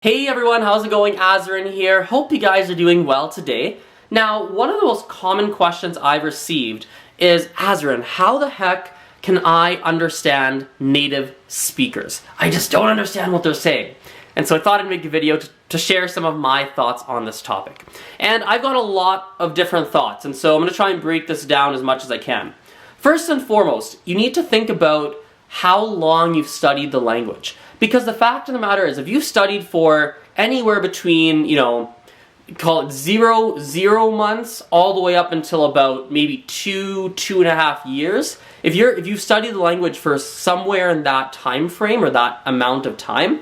Hey everyone, how's it going? Azren here. Hope you guys are doing well today. Now, one of the most common questions I've received is, Azren, how the heck can I understand native speakers? I just don't understand what they're saying. And so I thought I'd make a video to share some of my thoughts on this topic. And I've got a lot of different thoughts, and so I'm going to try and break this down as much as I can. First and foremost, you need to think about how long you've studied the language. Because the fact of the matter is, if you've studied for anywhere between, call it zero months, all the way up until about maybe 2.5 years, if you've studied the language for somewhere in that time frame or that amount of time,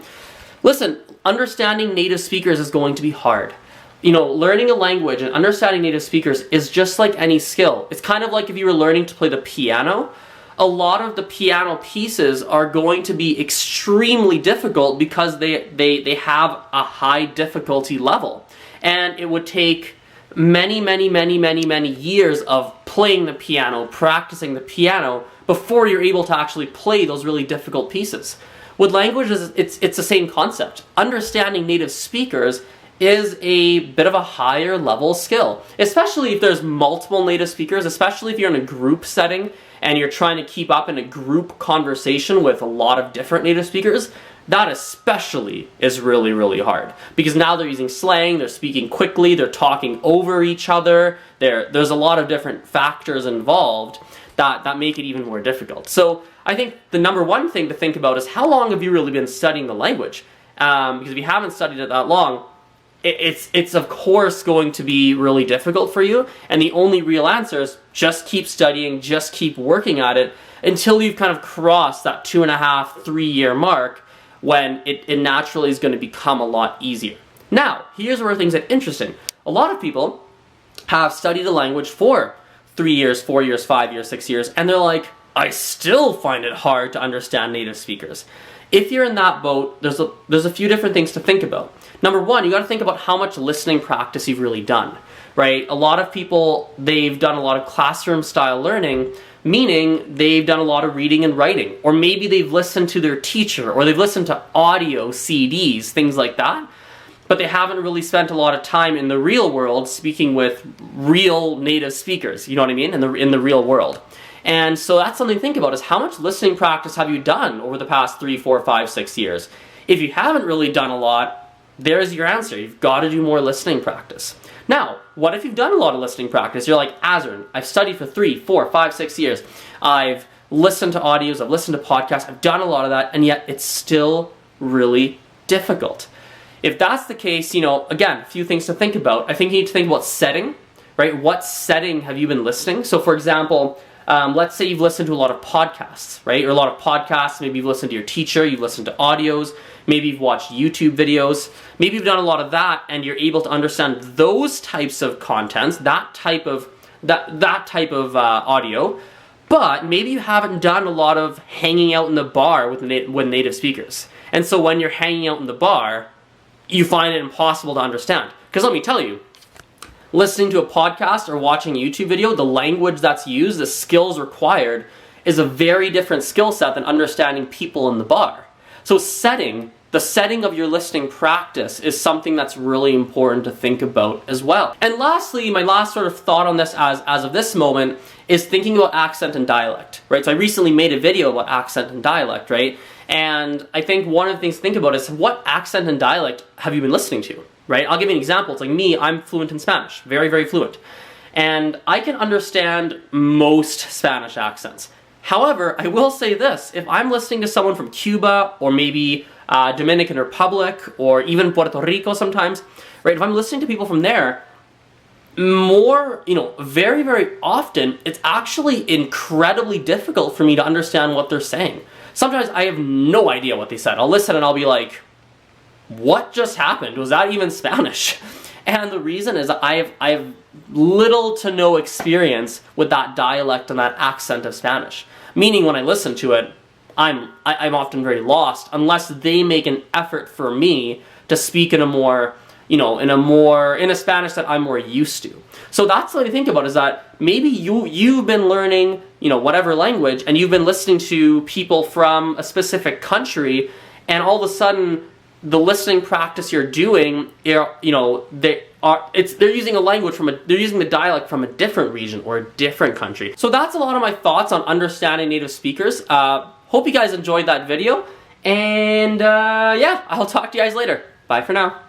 listen, understanding native speakers is going to be hard. Learning a language and understanding native speakers is just like any skill. It's kind of like if you were learning to play the piano. A lot of the piano pieces are going to be extremely difficult because they have a high difficulty level. And it would take many years of playing the piano, practicing the piano, before you're able to actually play those really difficult pieces. With languages, it's the same concept. Understanding native speakers is a bit of a higher level skill, especially if there's multiple native speakers, especially if you're in a group setting and you're trying to keep up in a group conversation with a lot of different native speakers. That especially is really hard, because now they're using slang, they're speaking quickly, they're talking over each other, there's a lot of different factors involved that make it even more difficult. So I think the number one thing to think about is, how long have you really been studying the language? Because if you haven't studied it that long, it's of course going to be really difficult for you, and the only real answer is just keep studying, just keep working at it until you've kind of crossed that 2.5-3 year mark, when it naturally is going to become a lot easier. Now, here's where things get interesting. A lot of people have studied a language for 3 years, 4 years, 5 years, 6 years, and they're like, I still find it hard to understand native speakers. If you're in that boat, there's a few different things to think about. Number one, you got to think about how much listening practice you've really done, right? A lot of people, they've done a lot of classroom style learning, meaning they've done a lot of reading and writing, or maybe they've listened to their teacher, or they've listened to audio CDs, things like that, but they haven't really spent a lot of time in the real world speaking with real native speakers, you know what I mean, in the real world. And so that's something to think about, is how much listening practice have you done over the past 3, 4, 5, 6 years? If you haven't really done a lot, there's your answer. You've got to do more listening practice. Now, what if you've done a lot of listening practice? You're like, Azren, I've studied for 3, 4, 5, 6 years. I've listened to audios, I've listened to podcasts, I've done a lot of that, and yet it's still really difficult. If that's the case, again, a few things to think about. I think you need to think about setting, right? What setting have you been listening? So for example, let's say you've listened to a lot of podcasts, right? Or a lot of podcasts, maybe you've listened to your teacher, you've listened to audios, maybe you've watched YouTube videos, maybe you've done a lot of that and you're able to understand those types of contents, that type of audio, but maybe you haven't done a lot of hanging out in the bar with native speakers. And so when you're hanging out in the bar, you find it impossible to understand. Because let me tell you, listening to a podcast or watching a YouTube video, the language that's used, the skills required, is a very different skill set than understanding people in the bar. So the setting of your listening practice is something that's really important to think about as well. And lastly, my last sort of thought on this as of this moment is thinking about accent and dialect, right? So I recently made a video about accent and dialect, right? And I think one of the things to think about is, what accent and dialect have you been listening to? Right? I'll give you an example. It's like me, I'm fluent in Spanish, very fluent. And I can understand most Spanish accents. However, I will say this, if I'm listening to someone from Cuba, or maybe Dominican Republic, or even Puerto Rico sometimes, right? If I'm listening to people from there, very often, it's actually incredibly difficult for me to understand what they're saying. Sometimes I have no idea what they said. I'll listen and I'll be like, what just happened? Was that even Spanish? And the reason is I have little to no experience with that dialect and that accent of Spanish. Meaning when I listen to it, I'm often very lost unless they make an effort for me to speak in a more, in a Spanish that I'm more used to. So that's what I think about, is that maybe you've been learning, whatever language, and you've been listening to people from a specific country, and all of a sudden the listening practice you're doing, they're using a language they're using the dialect from a different region or a different country. So that's a lot of my thoughts on understanding native speakers. Hope you guys enjoyed that video, and yeah, I'll talk to you guys later. Bye for now.